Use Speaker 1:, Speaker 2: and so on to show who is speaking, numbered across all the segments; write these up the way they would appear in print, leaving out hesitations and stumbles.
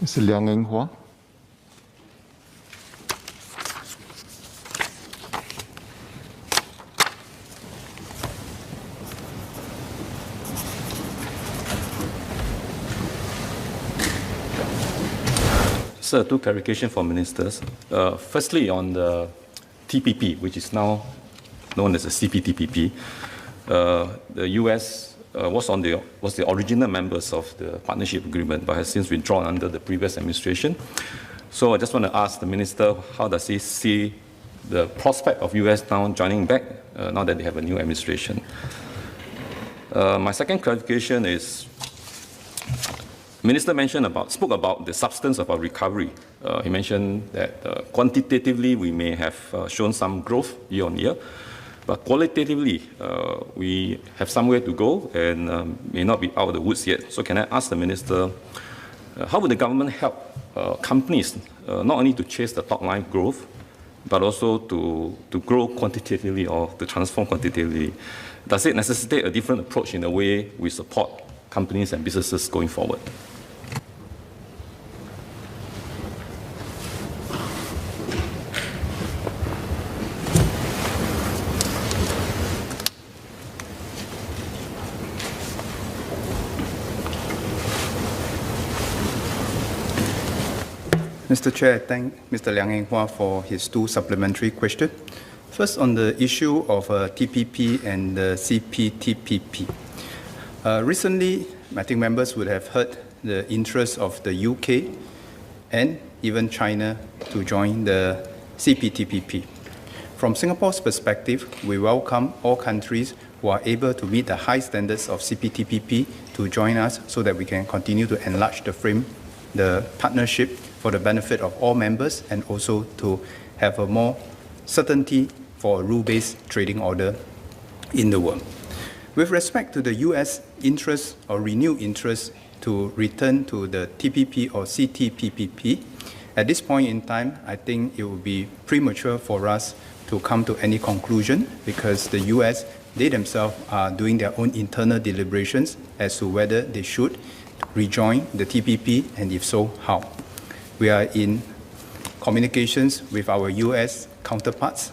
Speaker 1: Mr. Liang Eng-hua.
Speaker 2: Sir, two clarifications for ministers. Firstly, on the TPP, which is now known as the CPTPP, the US was the original members of the partnership agreement, but has since withdrawn under the previous administration. So I just want to ask the minister, how does he see the prospect of US now joining back now that they have a new administration? My second clarification is, Minister spoke about the substance of our recovery. He mentioned that quantitatively we may have shown some growth year on year, but qualitatively we have some way to go and may not be out of the woods yet. So can I ask the Minister, how would the government help companies not only to chase the top line growth, but also to grow quantitatively or to transform quantitatively? Does it necessitate a different approach in the way we support companies and businesses going forward?
Speaker 3: Mr. Chair, I thank Mr. Liang Eng-hua for his two supplementary questions. First, on the issue of TPP and the CPTPP. Recently, I think members would have heard the interest of the UK and even China to join the CPTPP. From Singapore's perspective, we welcome all countries who are able to meet the high standards of CPTPP to join us so that we can continue to enlarge the partnership for the benefit of all members and also to have a more certainty for a rule-based trading order in the world. With respect to the US interest or renewed interest to return to the TPP or CTPPP, at this point in time, I think it would be premature for us to come to any conclusion because the US, they themselves are doing their own internal deliberations as to whether they should rejoin the TPP and if so, how. We are in communications with our US counterparts.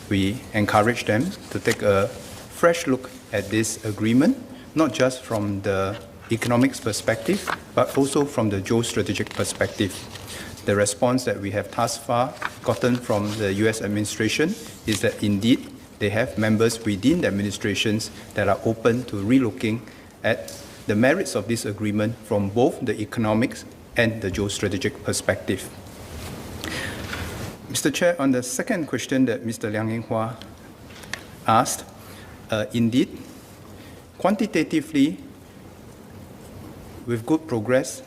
Speaker 3: We encourage them to take a fresh look at this agreement, not just from the economics perspective, but also from the geostrategic perspective. The response that we have thus far gotten from the US administration is that indeed they have members within the administrations that are open to relooking at the merits of this agreement from both the economics and the geostrategic perspective. Mr. Chair, on the second question that Mr. Liang Eng-hua asked, indeed, quantitatively, with good progress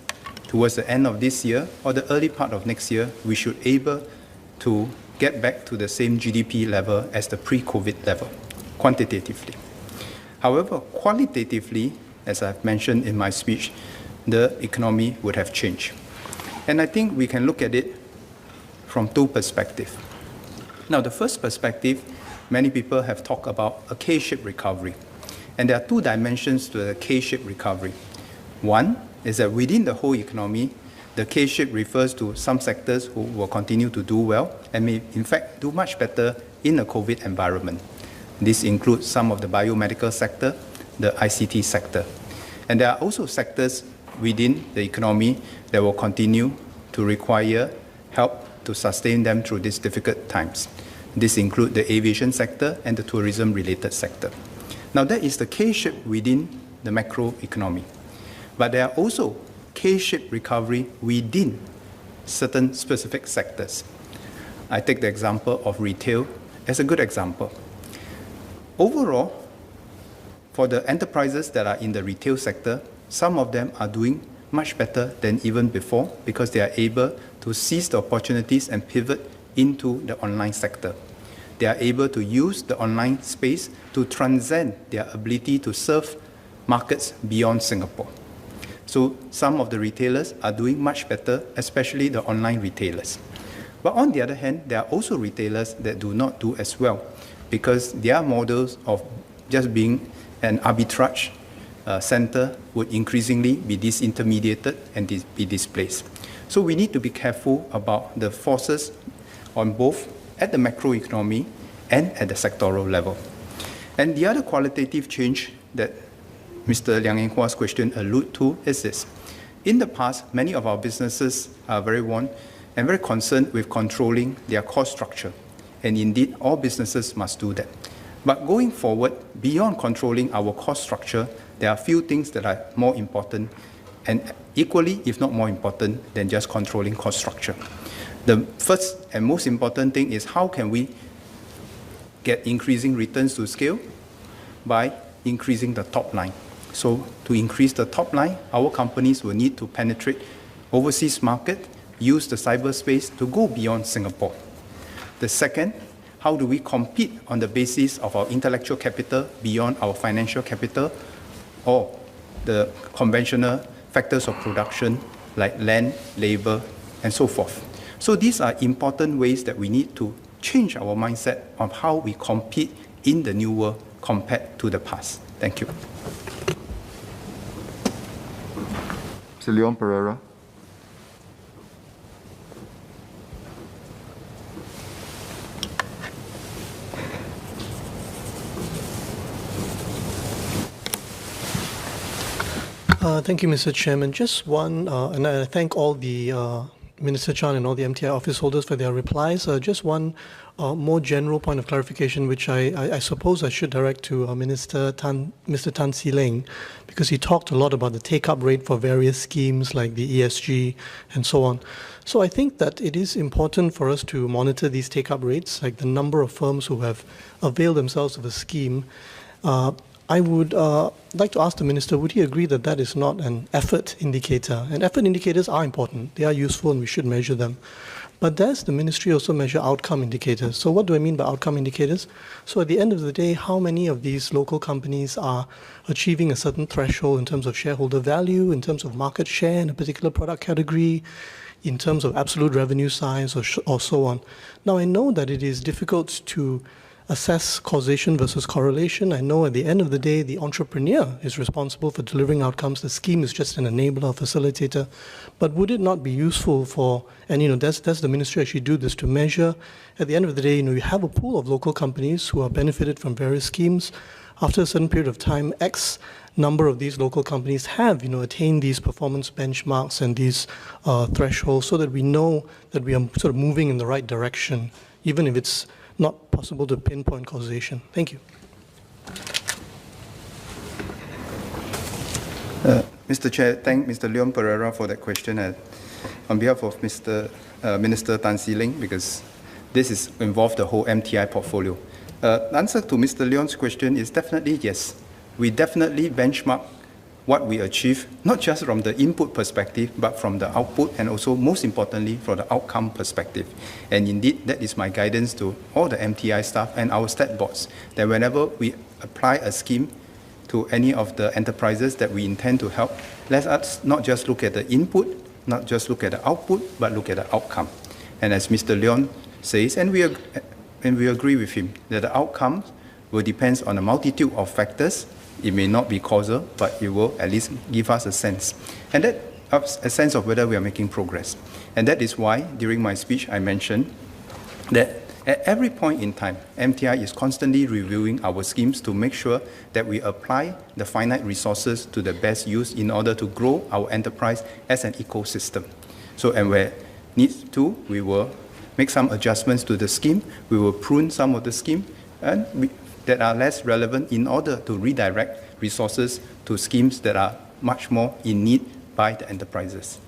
Speaker 3: towards the end of this year or the early part of next year, we should be able to get back to the same GDP level as the pre-COVID level, quantitatively. However, qualitatively, as I've mentioned in my speech, the economy would have changed. And I think we can look at it from two perspectives. Now, the first perspective, many people have talked about a K-shaped recovery. And there are two dimensions to the K-shaped recovery. One is that within the whole economy, the K-shape refers to some sectors who will continue to do well and may, in fact, do much better in a COVID environment. This includes some of the biomedical sector, the ICT sector. And there are also sectors within the economy that will continue to require help to sustain them through these difficult times. This includes the aviation sector and the tourism-related sector. Now, that is the K-shape within the macro economy. But there are also K-shaped recovery within certain specific sectors. I take the example of retail as a good example. Overall, for the enterprises that are in the retail sector, some of them are doing much better than even before because they are able to seize the opportunities and pivot into the online sector. They are able to use the online space to transcend their ability to serve markets beyond Singapore. So some of the retailers are doing much better, especially the online retailers. But on the other hand, there are also retailers that do not do as well because their models of just being an arbitrage center would increasingly be disintermediated and be displaced. So we need to be careful about the forces on both at the macroeconomy and at the sectoral level. And the other qualitative change that Mr. Liang Eng-Hua's question allude to is this. In the past, many of our businesses are very and very concerned with controlling their cost structure. And indeed, all businesses must do that. But going forward, beyond controlling our cost structure, there are a few things that are more important and equally, if not more important, than just controlling cost structure. The first and most important thing is how can we get increasing returns to scale by increasing the top line. So to increase the top line, our companies will need to penetrate overseas market, use the cyberspace to go beyond Singapore. The second, how do we compete on the basis of our intellectual capital beyond our financial capital or the conventional factors of production like land, labor, and so forth. So these are important ways that we need to change our mindset of how we compete in the new world compared to the past. Thank you.
Speaker 1: Mr. Leon Pereira.
Speaker 4: Thank you, Mr. Chairman. Just one, and I thank all the Minister Chan and all the MTI office holders for their replies. Just one more general point of clarification, which I suppose I should direct to Mr. Tan See Leng, because he talked a lot about the take-up rate for various schemes like the ESG and so on. So I think that it is important for us to monitor these take-up rates, like the number of firms who have availed themselves of a scheme. I would like to ask the Minister, would he agree that that is not an effort indicator? And effort indicators are important. They are useful and we should measure them. But does the Ministry also measure outcome indicators? So what do I mean by outcome indicators? So at the end of the day, how many of these local companies are achieving a certain threshold in terms of shareholder value, in terms of market share in a particular product category, in terms of absolute revenue size, or so on? Now, I know that it is difficult to assess causation versus correlation. I know at the end of the day, the entrepreneur is responsible for delivering outcomes. The scheme is just an enabler or facilitator. But would it not be useful for, and does the ministry actually do this to measure? At the end of the day, you have a pool of local companies who are benefited from various schemes. After a certain period of time, X number of these local companies have, attained these performance benchmarks and these thresholds, so that we know that we are sort of moving in the right direction, even if it's not possible to pinpoint causation. Thank you.
Speaker 3: Mr. Chair, thank Mr. Leon Pereira for that question on behalf of Mr. Minister Tan See Leng, because this is involved the whole MTI portfolio. The answer to Mr. Leon's question is definitely yes. We definitely benchmark what we achieve, not just from the input perspective, but from the output, and also, most importantly, from the outcome perspective. And indeed, that is my guidance to all the MTI staff and our stat boards, that whenever we apply a scheme to any of the enterprises that we intend to help, let us not just look at the input, not just look at the output, but look at the outcome. And as Mr. Leon says, and we agree with him, that the outcome will depend on a multitude of factors. It may not be causal, but it will at least give us a sense. And that a sense of whether we are making progress. And that is why, during my speech, I mentioned that at every point in time, MTI is constantly reviewing our schemes to make sure that we apply the finite resources to the best use in order to grow our enterprise as an ecosystem. So, and where needs to, we will make some adjustments to the scheme. We will prune some of the scheme that are less relevant in order to redirect resources to schemes that are much more in need by the enterprises.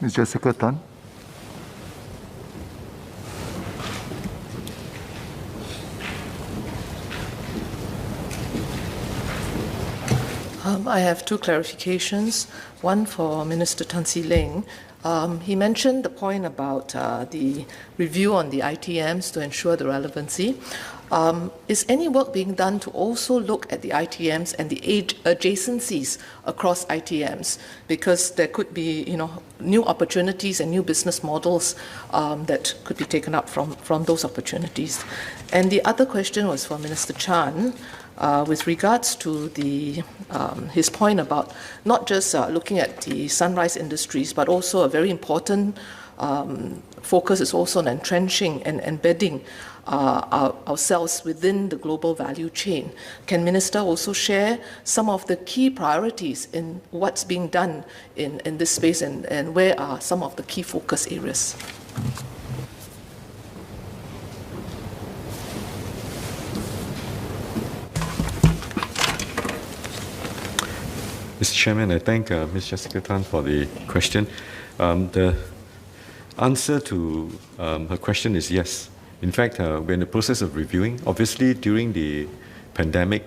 Speaker 1: Ms. Jessica Tan.
Speaker 5: I have two clarifications. One for Minister Tan See Leng. He mentioned the point about the review on the ITMs to ensure the relevancy. Is any work being done to also look at the ITMs and the adjacencies across ITMs? Because there could be, new opportunities and new business models that could be taken up from those opportunities. And the other question was for Minister Chan. With regards to his point about not just looking at the sunrise industries, but also a very important focus is also on entrenching and embedding ourselves within the global value chain. Can Minister also share some of the key priorities in what's being done in this space, and where are some of the key focus areas?
Speaker 6: Mr. Chairman, I thank Ms. Jessica Tan for the question. The answer to her question is yes. In fact, we're in the process of reviewing. Obviously, during the pandemic,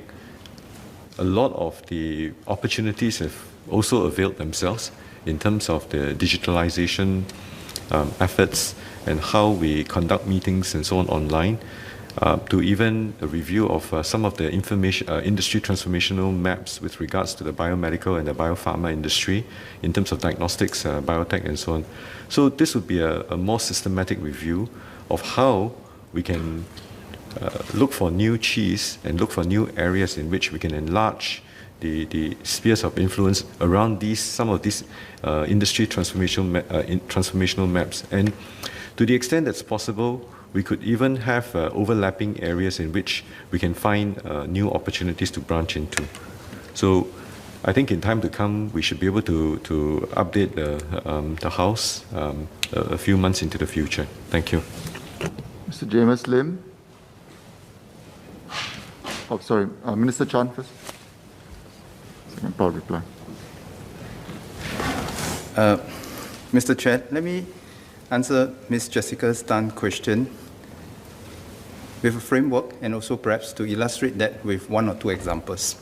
Speaker 6: a lot of the opportunities have also availed themselves in terms of the digitalization efforts and how we conduct meetings and so on online, to even a review of some of the industry transformational maps with regards to the biomedical and the biopharma industry in terms of diagnostics, biotech and so on. So this would be a more systematic review of how we can look for new cheese and look for new areas in which we can enlarge the spheres of influence around some of these industry transformational maps. And to the extent that's possible, we could even have overlapping areas in which we can find new opportunities to branch into. So I think in time to come, we should be able to update the House a few months into the future. Thank you.
Speaker 1: Mr. James Lim. Oh, sorry. Minister Chan first. Second part reply.
Speaker 3: Mr. Chair, let me answer Ms. Jessica Tan's question with a framework and also perhaps to illustrate that with one or two examples.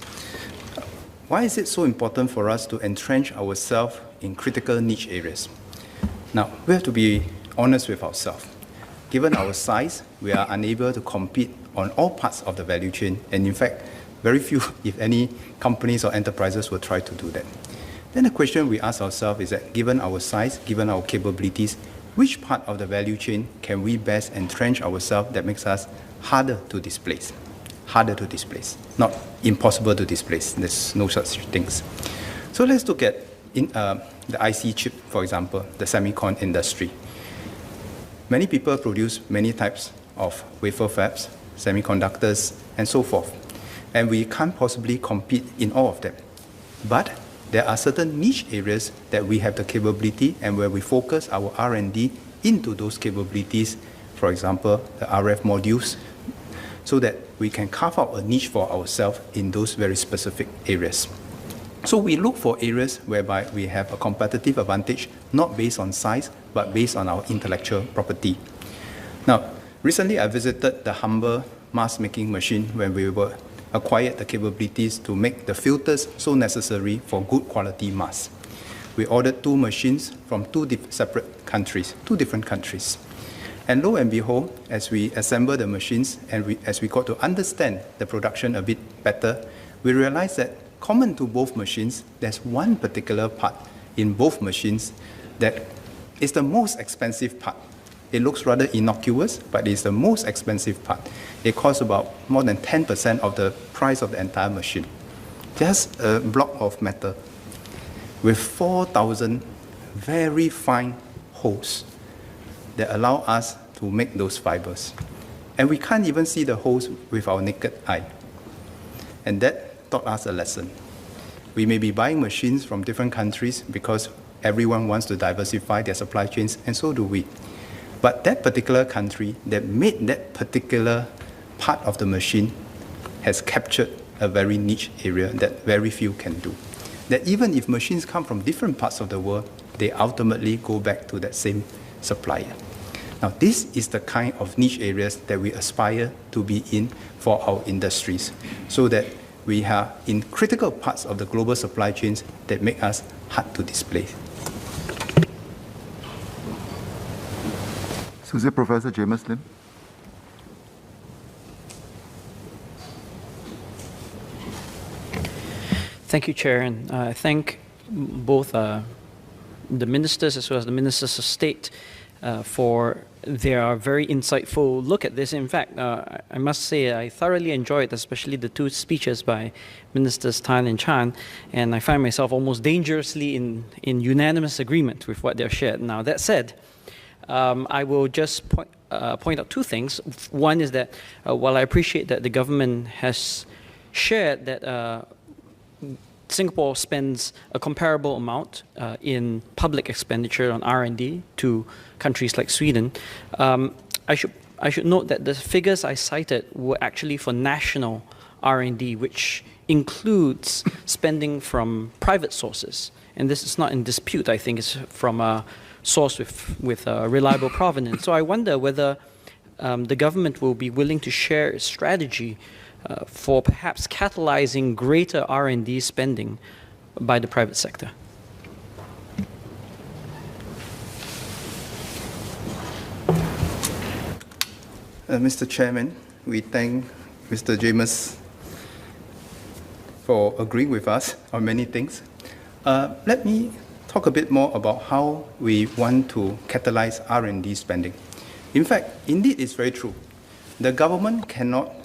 Speaker 3: Why is it so important for us to entrench ourselves in critical niche areas? Now, we have to be honest with ourselves. Given our size, we are unable to compete on all parts of the value chain, and in fact, very few, if any, companies or enterprises will try to do that. Then the question we ask ourselves is that given our size, given our capabilities, which part of the value chain can we best entrench ourselves that makes us harder to displace? Harder to displace, not impossible to displace. There's no such things. So let's look at the IC chip, for example, the semicon industry. Many people produce many types of wafer fabs, semiconductors, and so forth. And we can't possibly compete in all of them. But there are certain niche areas that we have the capability and where we focus our R&D into those capabilities, for example, the RF modules, so that we can carve out a niche for ourselves in those very specific areas. So we look for areas whereby we have a competitive advantage, not based on size, but based on our intellectual property. Now, recently I visited the humble mask-making machine when we acquired the capabilities to make the filters so necessary for good quality masks. We ordered 2 machines from 2 different countries. And lo and behold, as we assemble the machines and as we got to understand the production a bit better, we realized that common to both machines, there's one particular part in both machines that is the most expensive part. It looks rather innocuous, but it's the most expensive part. It costs about more than 10% of the price of the entire machine. Just a block of metal with 4,000 very fine holes that allow us to make those fibers. And we can't even see the holes with our naked eye. And that taught us a lesson. We may be buying machines from different countries because everyone wants to diversify their supply chains, and so do we. But that particular country that made that particular part of the machine has captured a very niche area that very few can do. That even if machines come from different parts of the world, they ultimately go back to that same supplier. Now, this is the kind of niche areas that we aspire to be in for our industries, so that we are in critical parts of the global supply chains that make us hard to displace.
Speaker 1: So is it Professor James Lim?
Speaker 7: Thank you, Chair, and I thank both the ministers as well as the ministers of state for their very insightful look at this. In fact, I must say I thoroughly enjoyed, especially the two speeches by Ministers Tan and Chan, and I find myself almost dangerously in unanimous agreement with what they've shared. Now, that said, I will just point out two things. One is that while I appreciate that the government has shared that Singapore spends a comparable amount in public expenditure on R&D to countries like Sweden, I should note that the figures I cited were actually for national R&D, which includes spending from private sources. And this is not in dispute, I think it's from a source with reliable provenance. So I wonder whether the government will be willing to share its strategy for perhaps catalyzing greater R&D spending by the private sector.
Speaker 3: Mr. Chairman, we thank Mr. James for agreeing with us on many things. Let me talk a bit more about how we want to catalyze R&D spending. In fact, indeed, it's very true. The government cannot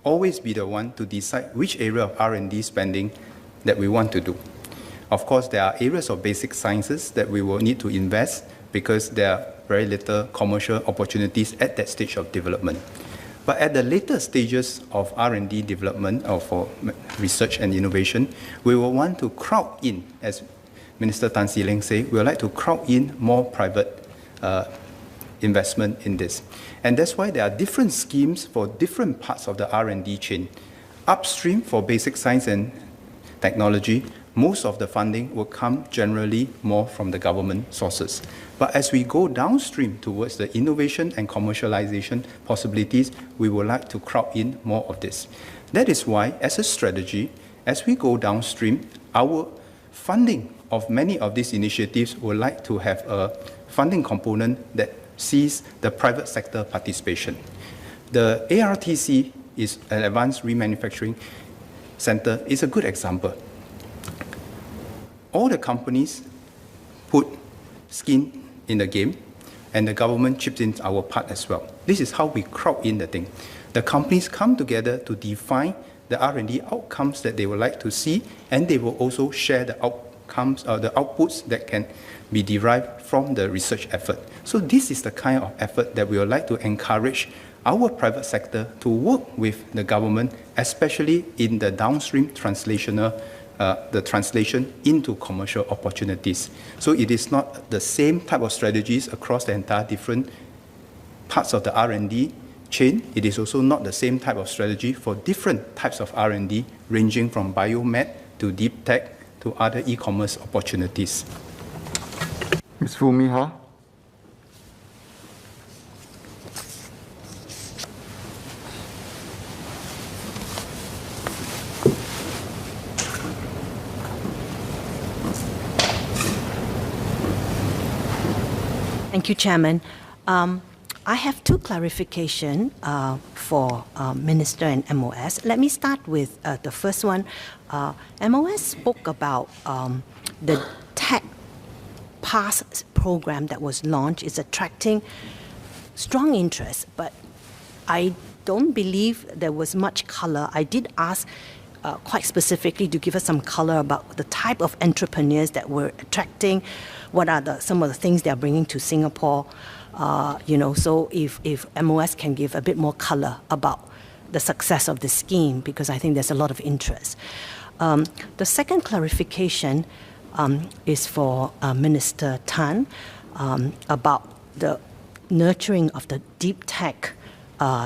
Speaker 3: always be the one to decide which area of R&D spending that we want to do. Of course, there are areas of basic sciences that we will need to invest because there are very little commercial opportunities at that stage of development. But at the later stages of R&D development or for research and innovation, we will want to crowd in, as Minister Tan See Leng said, we would like to crowd in more private investment in this. And that's why there are different schemes for different parts of the R&D chain. Upstream for basic science and technology, most of the funding will come generally more from the government sources. But as we go downstream towards the innovation and commercialization possibilities, we would like to crowd in more of this. That is why, as a strategy, as we go downstream, our funding of many of these initiatives would like to have a funding component that sees the private sector participation. The ARTC is an advanced remanufacturing center, is a good example. All the companies put skin in the game, and the government chips in our part as well. This is how we crowd in the thing. The companies come together to define the R&D outcomes that they would like to see, and they will also share the outcomes or the outputs that can be derived from the research effort. So this is the kind of effort that we would like to encourage our private sector to work with the government, especially in the downstream translational, the translation into commercial opportunities. So it is not the same type of strategies across the entire different parts of the R&D chain. It is also not the same type of strategy for different types of R&D, ranging from biomed to deep tech to other e-commerce opportunities.
Speaker 1: Ms. Fumi Ha.
Speaker 8: Thank you, Chairman. I have two clarifications for Minister and MOS. Let me start with the first one. MOS spoke about the Tech Pass program that was launched. It's attracting strong interest, but I don't believe there was much color. I did ask quite specifically to give us some color about the type of entrepreneurs that we're attracting, what are some of the things they are bringing to Singapore. So if MOS can give a bit more color about the success of the scheme, because I think there's a lot of interest. The second clarification is for Minister Tan about the nurturing of the deep tech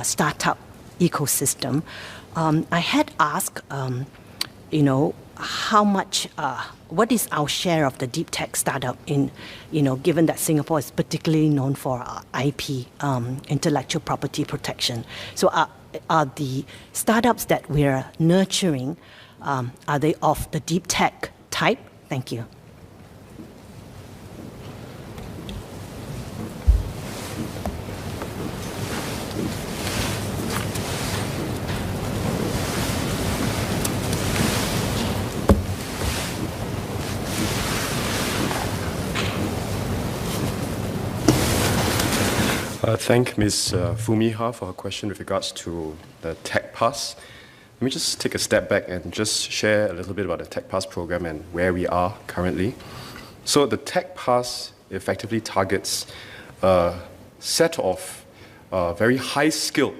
Speaker 8: startup ecosystem. I had asked, how much, what is our share of the deep tech startup in, given that Singapore is particularly known for IP, intellectual property protection. So are the startups that we're nurturing, are they of the deep tech type? Thank you.
Speaker 9: thank Ms. Fumiha for her question with regards to the Tech Pass. Let me just take a step back and just share a little bit about the Tech Pass program and where we are currently. So the Tech Pass effectively targets a set of very high-skilled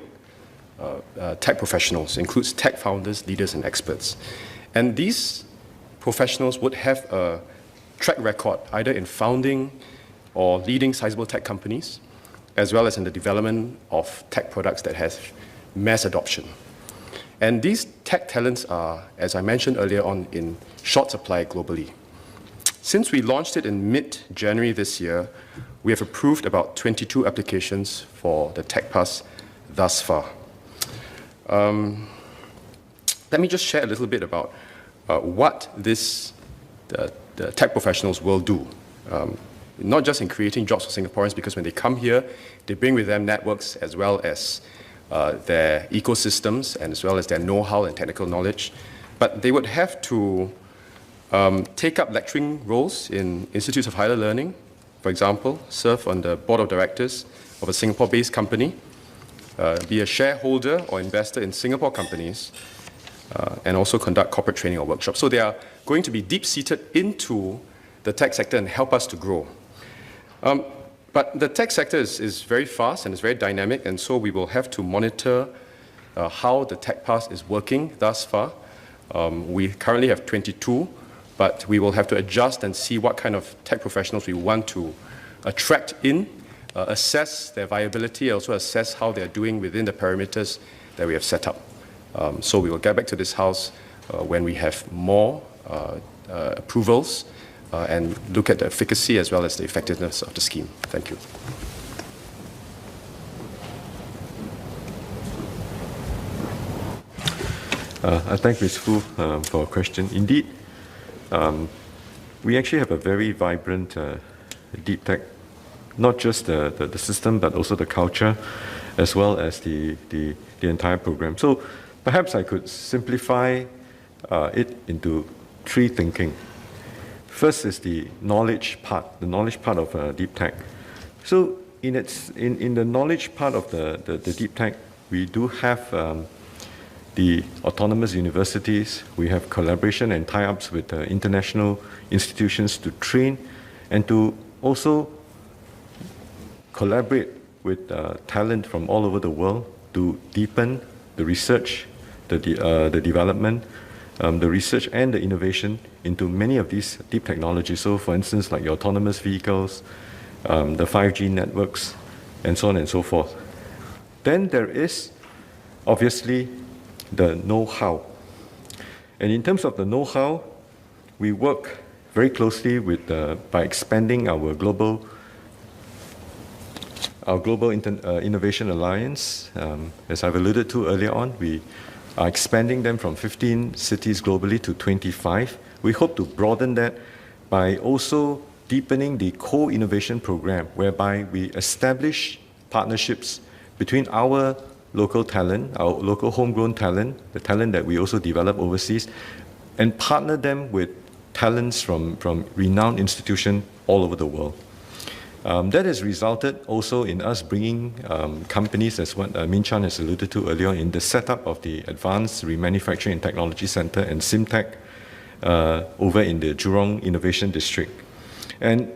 Speaker 9: tech professionals, includes tech founders, leaders, and experts. And these professionals would have a track record either in founding or leading sizable tech companies, as well as in the development of tech products that has mass adoption. And these tech talents are, as I mentioned earlier on, in short supply globally. Since we launched it in mid-January this year, we have approved about 22 applications for the Tech Pass thus far. Let me just share a little bit about what the tech professionals will do. Not just in creating jobs for Singaporeans, because when they come here, they bring with them networks as well as their ecosystems and as well as their know-how and technical knowledge. But they would have to take up lecturing roles in institutes of higher learning, for example, serve on the board of directors of a Singapore-based company, be a shareholder or investor in Singapore companies, and also conduct corporate training or workshops. So they are going to be deep-seated into the tech sector and help us to grow. But the tech sector is very fast and it's very dynamic, and so we will have to monitor how the Tech Pass is working thus far. We currently have 22, but we will have to adjust and see what kind of tech professionals we want to attract in, assess their viability, also assess how they're doing within the parameters that we have set up. So we will get back to this House when we have more approvals and look at the efficacy as well as the effectiveness of the scheme. Thank you.
Speaker 6: I thank Ms. Fu for a question. Indeed, we actually have a very vibrant deep tech, not just the system, but also the culture, as well as the entire program. So perhaps I could simplify it into three thinking. First is the knowledge part of deep tech. So in the knowledge part of the deep tech, we do have the autonomous universities. We have collaboration and tie-ups with international institutions to train and to also collaborate with talent from all over the world to deepen the research, the development, the research and the innovation into many of these deep technologies. So for instance, like your autonomous vehicles, the 5G networks, and so on and so forth. Then there is obviously the know-how. And in terms of the know-how, we work very closely with, by expanding our global Innovation Alliance. As I've alluded to earlier on, we are expanding them from 15 cities globally to 25. We hope to broaden that by also deepening the co-innovation program, whereby we establish partnerships between our local talent, our local homegrown talent, the talent that we also develop overseas, and partner them with talents from renowned institutions all over the world. That has resulted also in us bringing companies, as what Min Chan has alluded to earlier, in the setup of the Advanced Remanufacturing and Technology Center and SimTech over in the Jurong Innovation District. And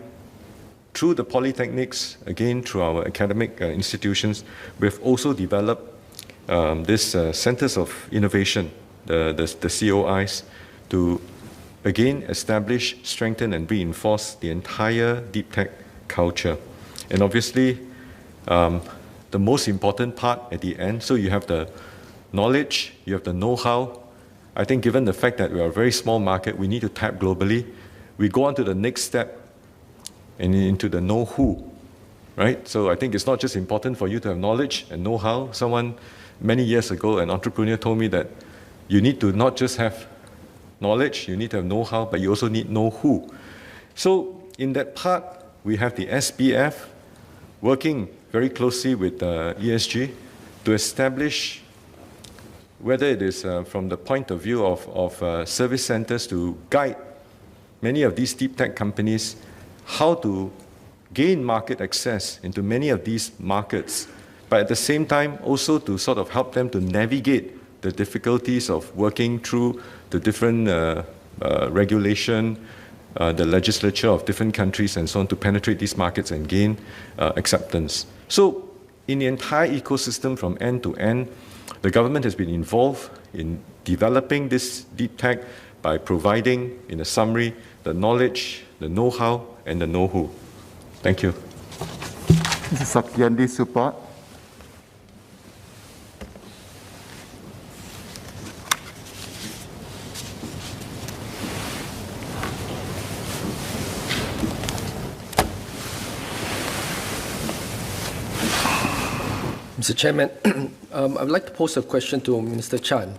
Speaker 6: through the polytechnics, again through our academic institutions, we've also developed these centers of innovation, the COIs, to again establish, strengthen and reinforce the entire deep tech culture. And obviously, the most important part at the end, so you have the knowledge, you have the know-how. I think given the fact that we are a very small market, we need to tap globally. We go on to the next step and into the know-who, right? So I think it's not just important for you to have knowledge and know-how. Someone many years ago, an entrepreneur told me that you need to not just have knowledge, you need to have know-how, but you also need know-who. So in that part, we have the SBF working very closely with ESG to establish, whether it is from the point of view of service centers, to guide many of these deep tech companies how to gain market access into many of these markets, but at the same time also to sort of help them to navigate the difficulties of working through the different regulation, the legislature of different countries and so on to penetrate these markets and gain acceptance. So in the entire ecosystem from end to end, the government has been involved in developing this deep tech by providing, in a summary, the knowledge, the know-how, and the know-who. Thank you.
Speaker 1: Mr. Saktiandi Supat.
Speaker 10: Mr. Chairman, I would like to pose a question to Minister Chan.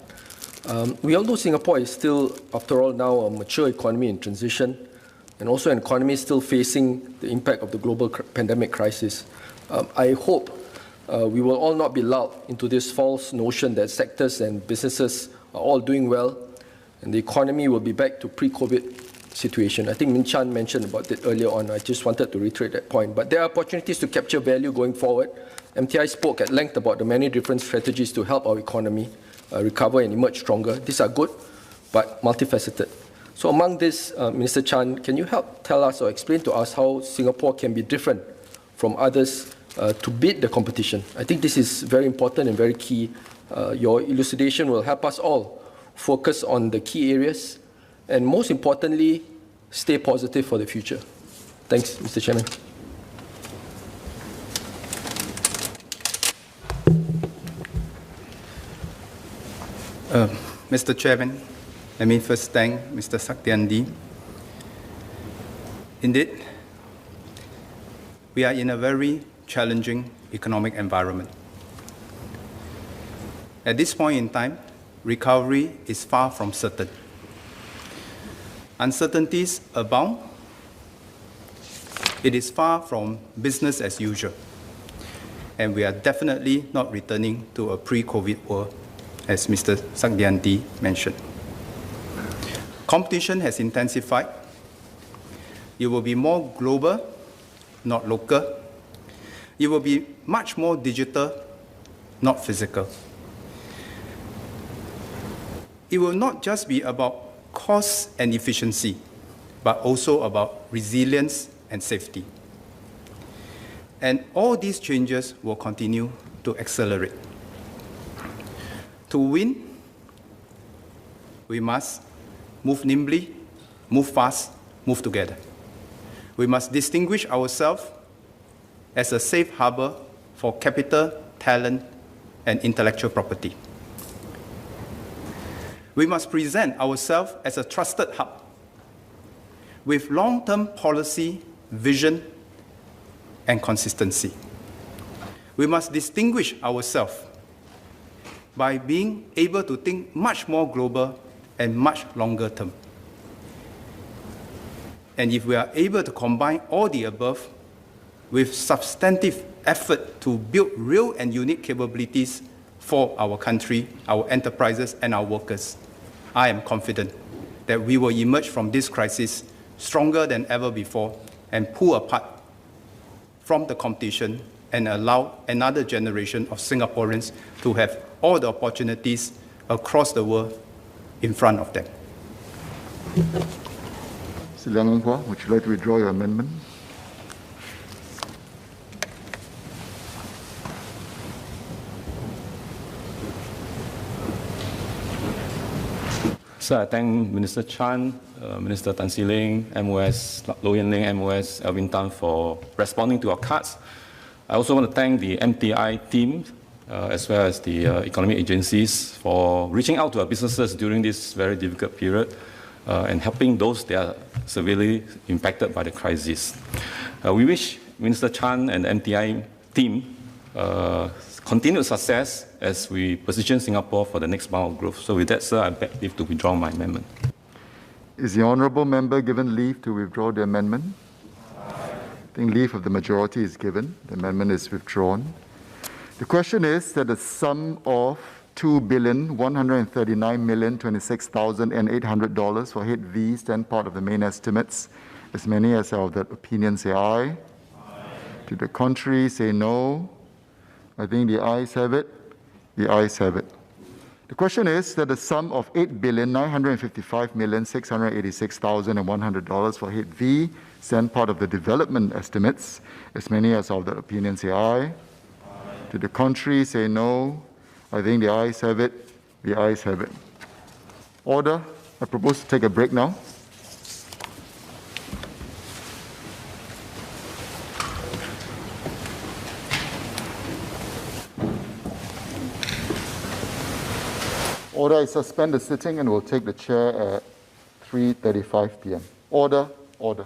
Speaker 10: We all know Singapore is still, after all, now a mature economy in transition, and also an economy still facing the impact of the global pandemic crisis. I hope we will all not be lulled into this false notion that sectors and businesses are all doing well, and the economy will be back to pre-COVID situation. I think Min Chan mentioned about it earlier on. I just wanted to reiterate that point. But there are opportunities to capture value going forward. MTI spoke at length about the many different strategies to help our economy recover and emerge stronger. These are good, but multifaceted. So among this, Minister Chan, can you help tell us or explain to us how Singapore can be different from others to beat the competition? I think this is very important and very key. Your elucidation will help us all focus on the key areas and, most importantly, stay positive for the future. Thanks, Mr. Chairman.
Speaker 3: Mr. Chairman, let me first thank Mr. Saktiandi. Indeed, we are in a very challenging economic environment. At this point in time, recovery is far from certain. Uncertainties abound. It is far from business as usual. And we are definitely not returning to a pre-COVID world, as Mr. Saktiandi mentioned. Competition has intensified. It will be more global, not local. It will be much more digital, not physical. It will not just be about cost and efficiency, but also about resilience and safety. And all these changes will continue to accelerate. To win, we must move nimbly, move fast, move together. We must distinguish ourselves as a safe harbor for capital, talent, and intellectual property. We must present ourselves as a trusted hub with long-term policy, vision, and consistency. We must distinguish ourselves by being able to think much more global and much longer term. And if we are able to combine all the above with substantive effort to build real and unique capabilities for our country, our enterprises, and our workers, I am confident that we will emerge from this crisis stronger than ever before and pull apart from the competition and allow another generation of Singaporeans to have all the opportunities across the world in front of them.
Speaker 1: See Leng, would you like to withdraw your amendment?
Speaker 2: So I thank Minister Chan, Minister Tan See Leng, MOS, Loh Yen Ling, MOS, Alvin Tan for responding to our cards. I also want to thank the MTI team as well as the economic agencies for reaching out to our businesses during this very difficult period and helping those that are severely impacted by the crisis. We wish Minister Chan and the MTI team continued success as we position Singapore for the next bout of growth. So with that, sir, I beg leave to withdraw my amendment.
Speaker 1: Is the honourable member given leave to withdraw the amendment? I think leave of the majority is given. The amendment is withdrawn. The question is that the sum of $2,139,026,800 for head V stand part of the main estimates. As many as are of that opinion say aye. To the contrary, say no. I think the ayes have it. The ayes have it. The question is that the sum of $8,955,686,100 for head V, send part of the development estimates. As many as of the opinion say aye. To the contrary, say no. I think the ayes have it. The ayes have it. Order. I propose to take a break now. Order. I suspend the sitting and will take the chair at 3:35 p.m. Order. Order.